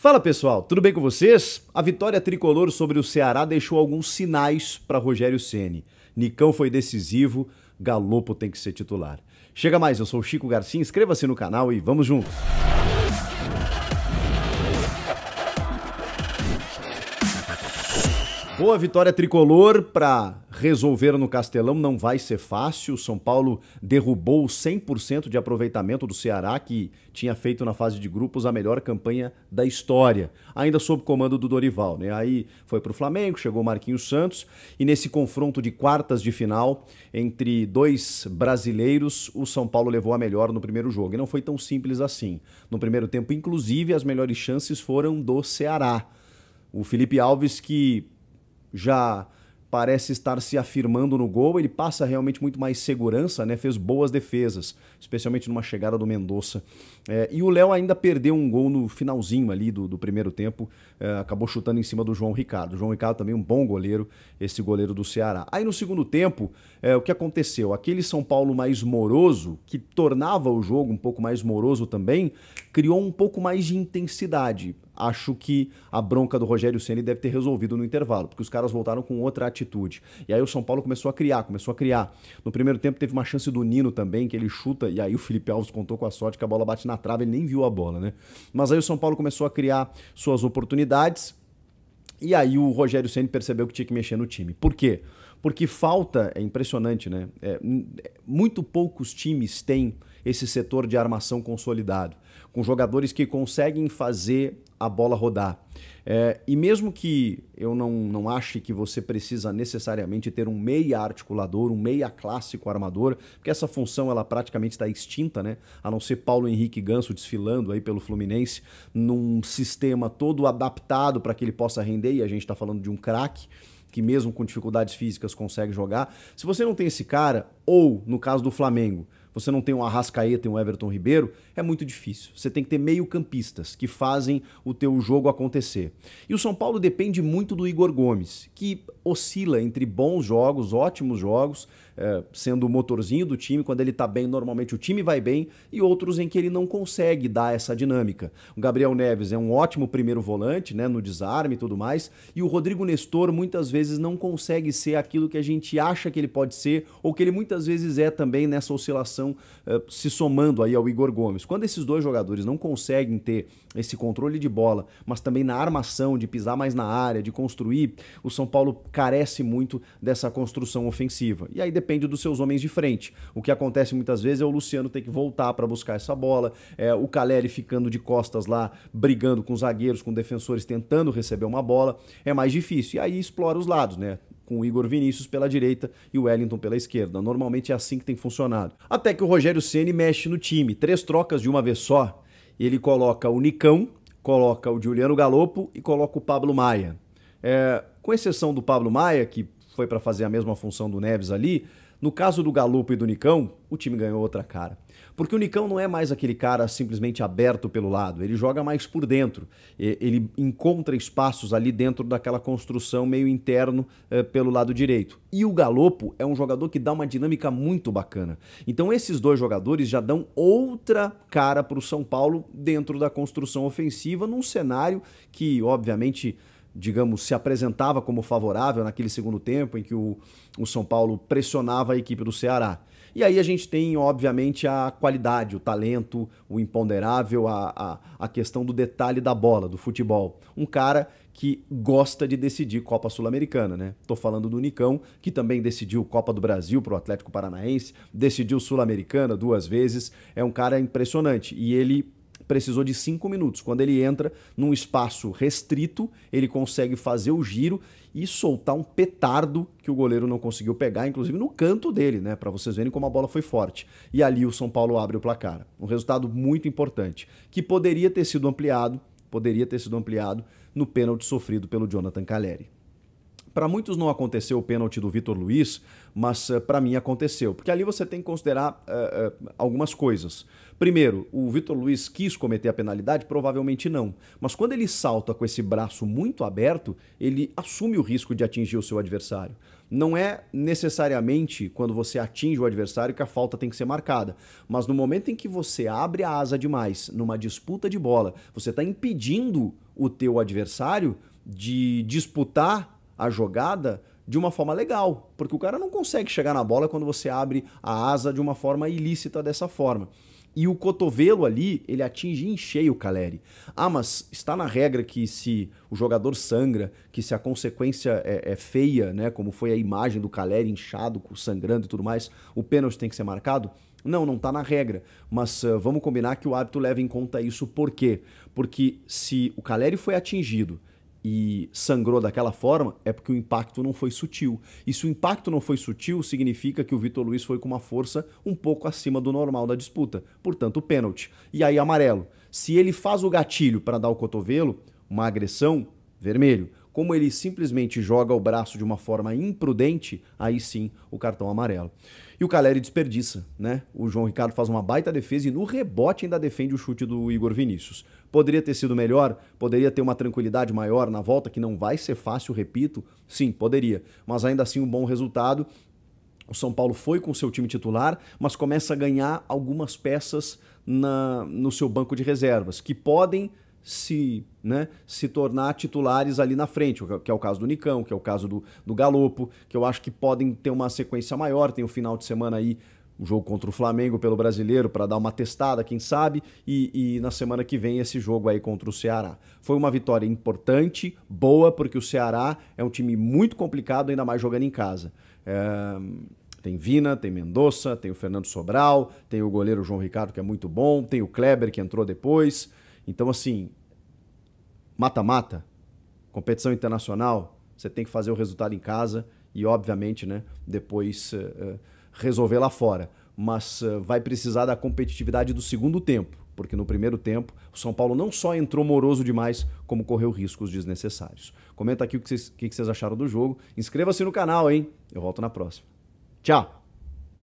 Fala pessoal, tudo bem com vocês? A vitória tricolor sobre o Ceará deixou alguns sinais para Rogério Ceni. Nicão foi decisivo, Galopo tem que ser titular. Chega mais, eu sou o Chico Garcia, inscreva-se no canal e vamos juntos! Boa vitória tricolor para resolver no Castelão, não vai ser fácil. O São Paulo derrubou 100% de aproveitamento do Ceará, que tinha feito na fase de grupos a melhor campanha da história, ainda sob comando do Dorival, né? Aí foi pro Flamengo, chegou o Marquinhos Santos e nesse confronto de quartas de final entre dois brasileiros, o São Paulo levou a melhor no primeiro jogo. E não foi tão simples assim. No primeiro tempo, inclusive, as melhores chances foram do Ceará. O Felipe Alves, que já parece estar se afirmando no gol, ele passa realmente muito mais segurança, né? Fez boas defesas, especialmente numa chegada do Mendonça. E o Léo ainda perdeu um gol no finalzinho ali do primeiro tempo, acabou chutando em cima do João Ricardo. O João Ricardo também um bom goleiro, esse goleiro do Ceará. Aí no segundo tempo, o que aconteceu? Aquele São Paulo mais moroso, que tornava o jogo um pouco mais moroso também, criou um pouco mais de intensidade. Acho que a bronca do Rogério Ceni deve ter resolvido no intervalo, porque os caras voltaram com outra atitude. E aí o São Paulo começou a criar. No primeiro tempo teve uma chance do Nino também, que ele chuta, e aí o Felipe Alves contou com a sorte que a bola bate na trave, ele nem viu a bola, né? Mas aí o São Paulo começou a criar suas oportunidades, e aí o Rogério Ceni percebeu que tinha que mexer no time. Por quê? Porque falta, é impressionante, né? Muito poucos times têm esse setor de armação consolidado, com jogadores que conseguem fazer a bola rodar. E mesmo que eu não ache que você precisa necessariamente ter um meia articulador, um meia clássico armador, porque essa função ela praticamente está extinta, né? A não ser Paulo Henrique Ganso desfilando aí pelo Fluminense num sistema todo adaptado para que ele possa render, e a gente está falando de um craque que mesmo com dificuldades físicas consegue jogar. Se você não tem esse cara, ou no caso do Flamengo, você não tem um Arrascaeta e um Everton Ribeiro, é muito difícil. Você tem que ter meio-campistas que fazem o teu jogo acontecer. E o São Paulo depende muito do Igor Gomes, que oscila entre bons jogos, ótimos jogos, sendo o motorzinho do time. Quando ele tá bem, normalmente o time vai bem, e outros em que ele não consegue dar essa dinâmica. O Gabriel Neves é um ótimo primeiro volante, né, no desarme e tudo mais, e o Rodrigo Nestor muitas vezes não consegue ser aquilo que a gente acha que ele pode ser, ou que ele muitas vezes é também nessa oscilação, se somando aí ao Igor Gomes. Quando esses dois jogadores não conseguem ter esse controle de bola, mas também na armação, de pisar mais na área, de construir, o São Paulo carece muito dessa construção ofensiva. E aí depende dos seus homens de frente. O que acontece muitas vezes é o Luciano ter que voltar para buscar essa bola, o Caleri ficando de costas lá, brigando com zagueiros, com defensores, tentando receber uma bola. É mais difícil. E aí explora os lados, né? Com o Igor Vinícius pela direita e o Wellington pela esquerda. Normalmente é assim que tem funcionado. Até que o Rogério Ceni mexe no time. 3 trocas de uma vez só. Ele coloca o Nicão, coloca o Juliano Galopo e coloca o Pablo Maia. Com exceção do Pablo Maia, que foi para fazer a mesma função do Neves ali, no caso do Galopo e do Nicão, o time ganhou outra cara. Porque o Nicão não é mais aquele cara simplesmente aberto pelo lado, ele joga mais por dentro, ele encontra espaços ali dentro daquela construção meio interno pelo lado direito. E o Galopo é um jogador que dá uma dinâmica muito bacana. Então esses dois jogadores já dão outra cara para o São Paulo dentro da construção ofensiva, num cenário que, obviamente, digamos, se apresentava como favorável naquele segundo tempo em que o São Paulo pressionava a equipe do Ceará. E aí a gente tem, obviamente, a qualidade, o talento, o imponderável, a questão do detalhe da bola, do futebol. Um cara que gosta de decidir Copa Sul-Americana, né? Tô falando do Nicão, que também decidiu Copa do Brasil pro Atlético Paranaense, decidiu Sul-Americana 2 vezes, é um cara impressionante. E ele precisou de 5 minutos. Quando ele entra num espaço restrito, ele consegue fazer o giro e soltar um petardo que o goleiro não conseguiu pegar, inclusive no canto dele, né? Para vocês verem como a bola foi forte. E ali o São Paulo abre o placar. Um resultado muito importante, que poderia ter sido ampliado no pênalti sofrido pelo Jonathan Caleri. Para muitos não aconteceu o pênalti do Vitor Luiz, mas para mim aconteceu. Porque ali você tem que considerar algumas coisas. Primeiro, o Vitor Luiz quis cometer a penalidade? Provavelmente não. Mas quando ele salta com esse braço muito aberto, ele assume o risco de atingir o seu adversário. Não é necessariamente quando você atinge o adversário que a falta tem que ser marcada. Mas no momento em que você abre a asa demais numa disputa de bola, você está impedindo o teu adversário de disputar a jogada de uma forma legal, porque o cara não consegue chegar na bola quando você abre a asa de uma forma ilícita dessa forma. E o cotovelo ali, ele atinge em cheio o Caleri. Ah, mas está na regra que se o jogador sangra, que se a consequência é feia, né, como foi a imagem do Caleri inchado, sangrando e tudo mais, o pênalti tem que ser marcado? Não, não está na regra, mas vamos combinar que o árbitro leva em conta isso. Por quê? Porque se o Caleri foi atingido e sangrou daquela forma, é porque o impacto não foi sutil. E se o impacto não foi sutil, significa que o Vitor Luiz foi com uma força um pouco acima do normal da disputa. Portanto, pênalti. E aí, amarelo. Se ele faz o gatilho para dar o cotovelo, uma agressão, vermelho. Como ele simplesmente joga o braço de uma forma imprudente, aí sim o cartão amarelo. E o Caleri desperdiça, né? O João Ricardo faz uma baita defesa e no rebote ainda defende o chute do Igor Vinícius. Poderia ter sido melhor? Poderia ter uma tranquilidade maior na volta, que não vai ser fácil, repito? Sim, poderia. Mas ainda assim um bom resultado. O São Paulo foi com o seu time titular, mas começa a ganhar algumas peças no seu banco de reservas, que podem se tornar titulares ali na frente, que é o caso do Nicão, que é o caso do Galopo, que eu acho que podem ter uma sequência maior. Tem o final de semana aí, um jogo contra o Flamengo pelo Brasileiro, para dar uma testada, quem sabe, e na semana que vem esse jogo aí contra o Ceará. Foi uma vitória importante, boa, porque o Ceará é um time muito complicado, ainda mais jogando em casa. Tem Vina, tem Mendonça, tem o Fernando Sobral, tem o goleiro João Ricardo, que é muito bom, tem o Kleber, que entrou depois. Então, assim, mata-mata, competição internacional, você tem que fazer o resultado em casa e, obviamente, né, depois resolver lá fora. Mas vai precisar da competitividade do segundo tempo, porque no primeiro tempo o São Paulo não só entrou moroso demais, como correu riscos desnecessários. Comenta aqui o que vocês acharam do jogo. Inscreva-se no canal, hein? Eu volto na próxima. Tchau!